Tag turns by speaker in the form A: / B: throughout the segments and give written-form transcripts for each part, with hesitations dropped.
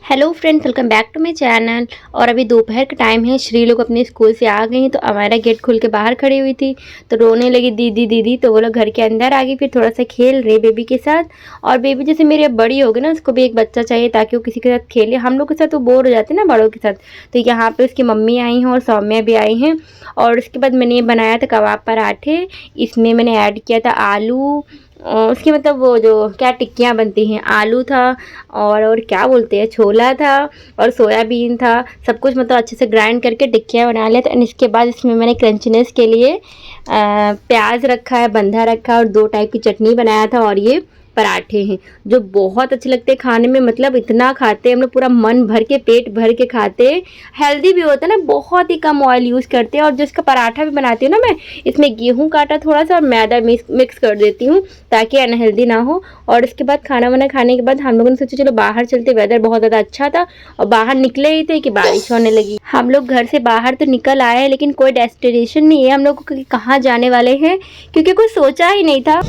A: Hello friends, welcome back to my channel. और अभी दोपहर का टाइम है। श्री लोग अपने स्कूल से आ गई हैं तो हमारा गेट खोल के बाहर खड़ी हुई थी तो रोने लगी दीदी दीदी। तो वो लोग घर के अंदर आ गई, फिर थोड़ा सा खेल रहे बेबी के साथ। और बेबी जैसे मेरी अब बड़ी हो गई ना, उसको भी एक बच्चा चाहिए ताकि वो किसी के साथ खेले। हम लोग के साथ वो बोर हो जाते हैं ना बड़ों के साथ। तो यहाँ पे उसकी मम्मी आई हैं और सौम्या भी आई हैं। और उसके बाद मैंने ये बनाया था कबाब पराठे। इसमें मैंने ऐड किया था आलू, उसकी मतलब वो जो क्या टिक्कियाँ बनती हैं, आलू था और क्या बोलते हैं, छोला था और सोयाबीन था। सब कुछ मतलब अच्छे से ग्राइंड करके टिक्कियाँ बना लिया था। एंड इसके बाद इसमें मैंने क्रंचनेस के लिए प्याज रखा है, बंधा रखा है और 2 टाइप की चटनी बनाया था। और ये पराठे हैं जो बहुत अच्छे लगते हैं खाने में। मतलब इतना खाते हैं हम लोग, पूरा मन भर के पेट भर के खाते हैं। हेल्दी भी होता है ना, बहुत ही कम ऑयल यूज़ करते हैं। और जिसका पराठा भी बनाती हूँ ना मैं, इसमें गेहूं का आटा थोड़ा सा और मैदा मिक्स कर देती हूँ ताकि अनहेल्दी ना हो। और इसके बाद खाना वाना खाने के बाद हम लोगों ने सोचा चलो बाहर चलते। वेदर बहुत ज़्यादा अच्छा था और बाहर निकले ही थे कि बारिश होने लगी। हम लोग घर से बाहर तो निकल आए हैं लेकिन कोई डेस्टिनेशन नहीं है हम लोग को कि कहाँ जाने वाले हैं, क्योंकि कुछ सोचा ही नहीं था।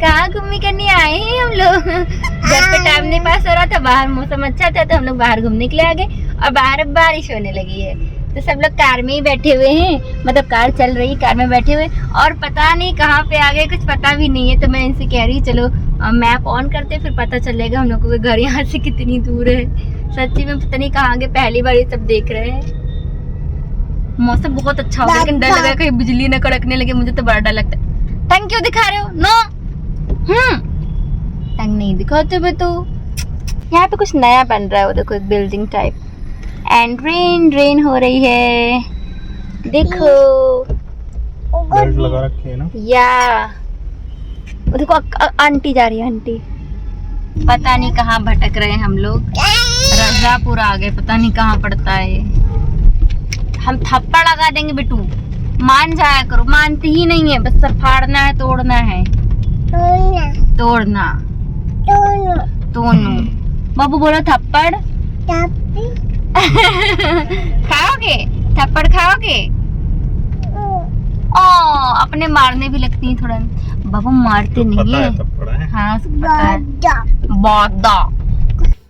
A: कहाँ घूमने करने आए हैं हम लोग। घर पे टाइम नहीं पास हो रहा था, बाहर मौसम अच्छा था तो हम लोग बाहर घूमने के लिए आ गए। और बाहर अब बारिश होने लगी है तो सब लोग कार में ही बैठे हुए हैं। मतलब कार चल रही, कार में बैठे हुए और पता नहीं कहाँ पे आ गए, कुछ पता भी नहीं है। तो मैं इनसे कह रही चलो मैप ऑन करते, फिर पता चलेगा हम लोग को घर यहाँ से कितनी दूर है। सच्ची में पता नहीं कहाँ गए, पहली बार ये सब देख रहे हैं। मौसम बहुत अच्छा हो गया लेकिन डर लगा कहीं बिजली न कड़कने लगे, मुझे तो बड़ा डर लगता है। टंग क्यों दिखा रहे हो? नो, टंग नहीं दिखाते बे। तो यहाँ पे कुछ नया बन रहा है, वो देखो एक बिल्डिंग टाइप। एंड रेन हो रही है, देखो
B: लगा रखी है ना।
A: या वो देखो आंटी जा रही है, आंटी। पता नहीं कहाँ भटक रहे हैं हम लोग। रजापुर आ गए, पता नहीं कहाँ पड़ता है। हम थप्पड़ लगा देंगे बेटू, मान जाया करो। मानती ही नहीं है, बस सब फाड़ना है, तोड़ना है। तोड़ना तोड़ना। बाबू बोलो थप्पड़ खाओगे? थप्पड़ खाओगे? अपने मारने भी लगती है थोड़ा। बाबू मारते नहीं है। हाँ पता है।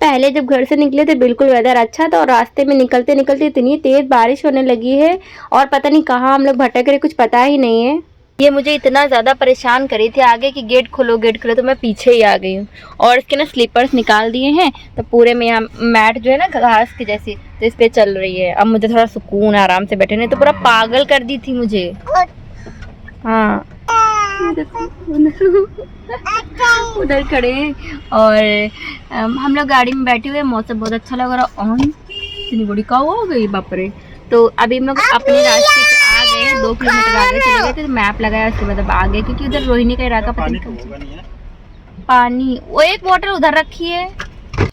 A: पहले जब घर से निकले थे बिल्कुल वेदर अच्छा था और रास्ते में निकलते निकलते इतनी तेज बारिश होने लगी है और पता नहीं कहाँ हम लोग भटक रहे, कुछ पता ही नहीं है। ये मुझे इतना ज़्यादा परेशान करी थी आगे कि गेट खोलो गेट खोलो, तो मैं पीछे ही आ गई हूँ। और इसके ना स्लीपर्स निकाल दिए हैं तो पूरे में यहाँ मैट जो है ना घास की जैसी, तो इस पर चल रही है। अब मुझे थोड़ा सुकून आराम से बैठे, नहीं तो पूरा पागल कर दी थी मुझे। हाँ उधर खड़े हैं और हम लोग गाड़ी में बैठे हुए। मौसम बहुत अच्छा लग रहा। इतनी बड़ी काऊ हो गई, बाप रे। तो अभी हम लोग अपने रास्ते पे आ गए, 2 किलोमीटर आगे चले गए थे तो मैप लगाया, उसके बाद अब आ गए क्योंकि उधर रोहिणी का इलाका पता नहीं। पानी वो एक बोतल उधर रखी है।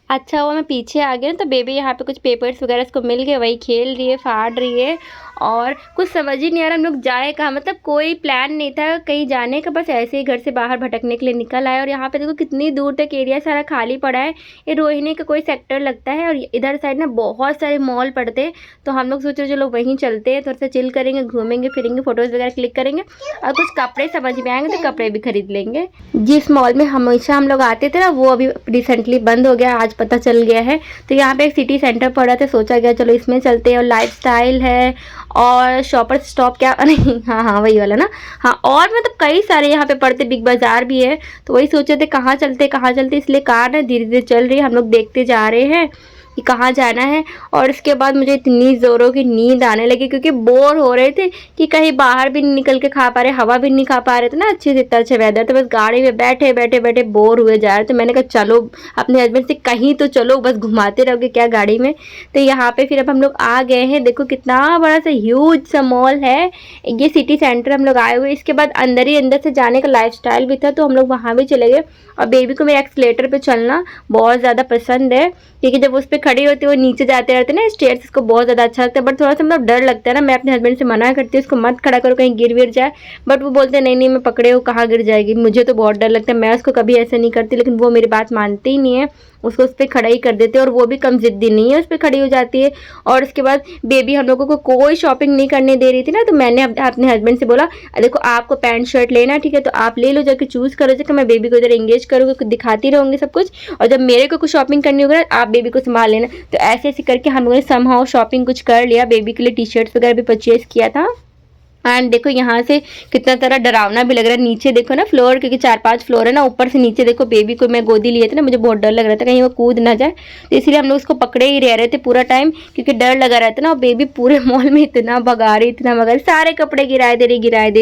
A: अच्छा वो मैं पीछे आ गई तो बेबी यहाँ पे कुछ पेपर्स वगैरह इसको मिल गए, वही खेल रही है, फाड़ रही है। और कुछ समझ ही नहीं आ रहा हम लोग जाए कहाँ। मतलब कोई प्लान नहीं था कहीं जाने का, बस ऐसे ही घर से बाहर भटकने के लिए निकल आए। और यहाँ पे देखो कितनी दूर तक एरिया सारा खाली पड़ा है। ये रोहिणी का कोई सेक्टर लगता है और इधर साइड ना बहुत सारे मॉल पड़ते हैं। तो हम लोग सोचे चलो वहीं चलते हैं, थोड़ा सा चिल करेंगे, घूमेंगे फिरेंगे, फोटोज़ वगैरह क्लिक करेंगे और कुछ कपड़े समझ में आएंगे तो कपड़े भी खरीद लेंगे। जिस मॉल में हमेशा हम लोग आते थे ना वो अभी रिसेंटली बंद हो गया, आज पता चल गया है। तो यहाँ पे एक सिटी सेंटर पड़ा था, सोचा गया चलो इसमें चलते हैं। और लाइफस्टाइल है और शॉपर स्टॉप, क्या नहीं, हाँ वही वाला ना। हाँ और मतलब कई सारे यहाँ पे पड़ते, बिग बाजार भी है। तो वही सोचे थे कहाँ चलते, इसलिए कार है धीरे धीरे चल रही है, हम लोग देखते जा रहे हैं कि कहाँ जाना है। और इसके बाद मुझे इतनी ज़ोरों की नींद आने लगी क्योंकि बोर हो रहे थे कि कहीं बाहर भी नहीं निकल के खा पा रहे, हवा भी नहीं खा पा रहे थे ना अच्छे से, इतना अच्छा वेदर। तो बस गाड़ी में बैठे बैठे बैठे बोर हुए जा रहे। तो मैंने कहा चलो अपने हस्बैंड से कहीं तो चलो, बस घुमाते रहोगे क्या गाड़ी में। तो यहाँ पे फिर अब हम लोग आ गए हैं। देखो कितना बड़ा सा ह्यूज सा मॉल है, ये सिटी सेंटर हम लोग आए हुए। इसके बाद अंदर ही अंदर से जाने का लाइफस्टाइल भी था तो हम लोग वहाँ भी चले गए। और बेबी को मेरे एक्सलेटर पे चलना बहुत ज़्यादा पसंद है क्योंकि जब उस पर खड़ी होती है वो नीचे जाते रहते हैं ना स्टेयर्स, इसको बहुत ज़्यादा अच्छा लगता है। बट थोड़ा सा मतलब डर लगता है ना, मैं अपने हस्बैंड से मना करती हूँ उसको मत खड़ा करो कहीं गिर विर जाए। बट वो बोलते हैं नहीं नहीं मैं पकड़े हो, कहाँ गिर जाएगी। मुझे तो बहुत डर लगता है, मैं उसको कभी ऐसा नहीं करती लेकिन वो मेरी बात मानते ही नहीं है। उसको उस पर खड़ा ही कर देते हैं, और वो भी कम जिद्दी नहीं है, उस पर खड़ी हो जाती है। और उसके बाद बेबी हम लोगों को कोई शॉपिंग नहीं करने दे रही थी ना, तो मैंने अपने हस्बैंड से बोला देखो आपको पैंट शर्ट लेना ठीक है तो आप ले लो, जाके चूज़ करो, जाकर मैं बेबी को इधर एंगेज करूँगी, दिखाती रहूँगी सब कुछ, और जब मेरे को कुछ शॉपिंग करनी होगी ना आप बेबी को संभाल लेना। तो ऐसे ऐसे करके हम लोगों ने समहाउ शॉपिंग कुछ कर लिया, बेबी के लिए टी शर्ट्स वगैरह भी परचेज किया था। एंड देखो यहाँ से कितना तरह डरावना भी लग रहा है, नीचे देखो ना फ्लोर, क्योंकि 4-5 फ्लोर है ना, ऊपर से नीचे देखो बेबी को मैं गोदी लिए थे ना, मुझे बहुत डर लग रहा था कहीं वो कूद ना जाए, तो इसलिए हम लोग उसको पकड़े ही रह रहे थे पूरा टाइम, क्योंकि डर लगा रहता ना। और बेबी पूरे मॉल में इतना भगा रही, इतना भगा रही, सारे कपड़े गिराए दे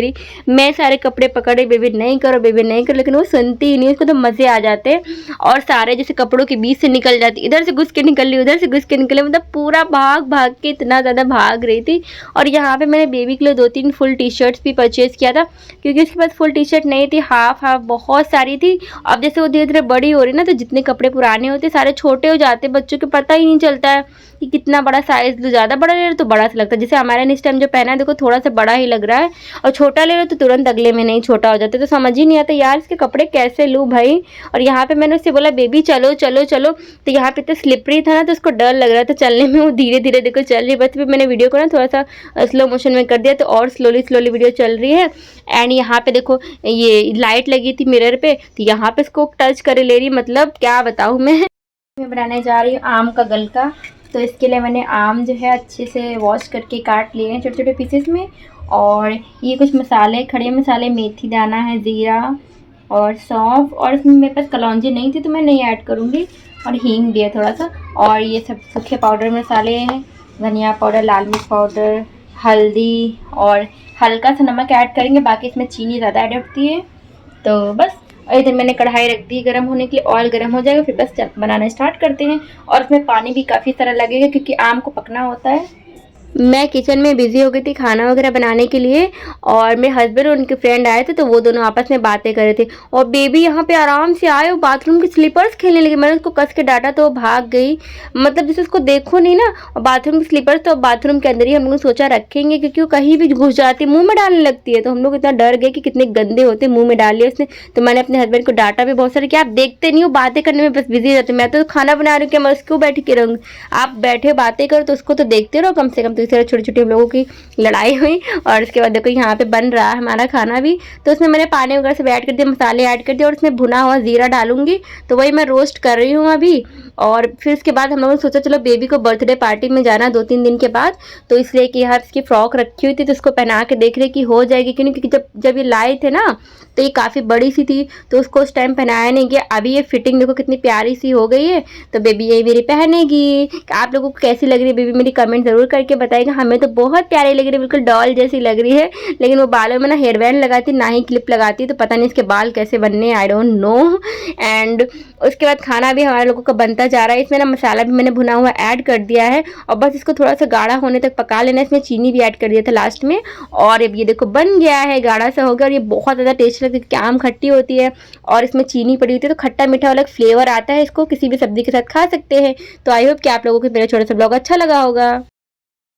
A: रही। मैं सारे कपड़े पकड़े, बेबी नहीं करो, बेबी नहीं करो, लेकिन वो सुनती ही नहीं, उसको तो मजे आ जाते। और सारे जैसे कपड़ों के बीच से निकल जाती, इधर से घुस के निकल रही, उधर से घुस के निकले, मतलब पूरा भाग भाग के इतना ज़्यादा भाग रही थी। और यहाँ पे मैंने बेबी के लिए 2-3 फुल टी शर्ट्स भी परचेज किया था, क्योंकि उसके पास फुल टी शर्ट नहीं थी, हाफ बहुत सारी थी। अब जैसे वो धीरे धीरे बड़ी हो रही ना, तो जितने कपड़े पुराने होते सारे छोटे हो जाते, बच्चों को पता ही नहीं चलता है कि कितना बड़ा साइज लो, ज़्यादा बड़ा ले रहे तो बड़ा सा लगता है। जैसे हमारे ने इस टाइम जो पहना है देखो थोड़ा सा बड़ा ही लग रहा है, और छोटा ले रहे तो तुरंत अगले में नहीं छोटा हो जाता, तो समझ ही नहीं आता यार इसके कपड़े कैसे लूँ भाई। और यहाँ पे मैंने उससे बोला बेबी चलो चलो चलो, तो यहाँ पे तो स्लिपरी था ना, तो उसको डर लग रहा था चलने में, वो धीरे धीरे देखो चल रही। बस मैंने वीडियो को ना थोड़ा सा स्लो मोशन में कर दिया, तो और स्लोली वीडियो चल रही है। एंड यहाँ पे देखो ये लाइट लगी थी मिरर पे, तो यहाँ पे इसको टच करे ले रही, मतलब क्या बताऊँ मैं बनाने जा रही हूँ आम का गलका। तो इसके लिए मैंने आम जो है अच्छे से वॉश करके काट लिए हैं छोटे छोटे पीसेस में, और ये कुछ मसाले, खड़े मसाले, मेथी दाना है, ज़ीरा और सौंफ, और इसमें मेरे पास कलौंजी नहीं थी तो मैं नहीं ऐड करूँगी, और हींग भी है थोड़ा सा, और ये सब सूखे पाउडर मसाले हैं, धनिया पाउडर, लाल मिर्च पाउडर, हल्दी, और हल्का सा नमक ऐड करेंगे, बाकी इसमें चीनी ज़्यादा ऐड होती है। तो बस, और इधर मैंने कढ़ाई रख दी गर्म होने के लिए, ऑयल गर्म हो जाएगा फिर बस बनाना स्टार्ट करते हैं। और इसमें पानी भी काफ़ी सारा लगेगा क्योंकि आम को पकना होता है। मैं किचन में बिजी हो गई थी खाना वगैरह बनाने के लिए, और मेरे हस्बैंड और उनके फ्रेंड आए थे, तो वो दोनों आपस में बातें कर रहे थे, और बेबी यहाँ पे आराम से आए और बाथरूम के स्लीपर्स खेलने लगी। मैंने उसको कस के डांटा तो वो भाग गई, मतलब जैसे उसको देखो नहीं ना। और बाथरूम के स्लीपर्स तो बाथरूम के अंदर ही हम लोग सोचा रखेंगे, क्योंकि वो कहीं भी घुस जाती है, मुँह में डालने लगती है, तो हम लोग इतना डर गए कि कितने गंदे होते, मुँह में डाल लिया उसने। तो मैंने अपने हस्बैंड को डांटा भी बहुत सारा कि आप देखते नहीं हो, बातें करने में बस बिजी रहते, मैं तो खाना बना रही हूँ, क्या मैं उसको बैठ के रहूँगी, आप बैठे बातें करो तो उसको तो देखते रहो कम से कम। तो इस तरह छोटी छोटी हम लोगों की लड़ाई हुई। और उसके बाद देखो यहाँ पे बन रहा है हमारा खाना भी, तो उसमें मैंने पानी वगैरह सब ऐड कर दिया, मसाले ऐड कर दिए, और उसमें भुना हुआ जीरा डालूंगी, तो वही मैं रोस्ट कर रही हूँ अभी। और फिर उसके बाद हम लोगों ने सोचा चलो बेबी को बर्थडे पार्टी में जाना 2-3 दिन के बाद, तो इसलिए कि यहाँ इसकी फ्रॉक रखी हुई थी, तो उसको पहना के देख रहे कि हो जाएगी कि नहीं, क्योंकि जब ये लाए थे ना तो ये काफ़ी बड़ी सी थी, तो उसको उस टाइम पहनाया नहीं गया। अभी ये फिटिंग देखो कितनी प्यारी सी हो गई है, तो बेबी यही मेरी पहनेगी। आप लोगों को कैसी लग रही है बेबी मेरी कमेंट ज़रूर करके बताएगा। हमें तो बहुत प्यारी लग रही है, बिल्कुल डॉल जैसी लग रही है, लेकिन वो बालों में ना हेयर बैंड लगाती ना ही क्लिप लगाती, तो पता नहीं इसके बाल कैसे बनने, आई डोंट नो। एंड उसके बाद खाना भी हमारे लोगों का बनता जा रहा है। इसमें ना मसाला भी मैंने भुना हुआ ऐड कर दिया है, और बस इसको थोड़ा सा गाढ़ा होने तक पका लेना। इसमें चीनी भी ऐड कर दिया था लास्ट में, और अब ये देखो बन गया है, गाढ़ा सा हो गया, और ये बहुत ज़्यादा टेस्टी लगती है क्योंकि आम खट्टी होती है और इसमें चीनी पड़ी होती है, तो खट्टा मीठा वाला फ्लेवर आता है, इसको किसी भी सब्जी के साथ खा सकते हैं। तो आई होप कि आप लोगों को मेरा छोटा सा ब्लॉग अच्छा लगा होगा।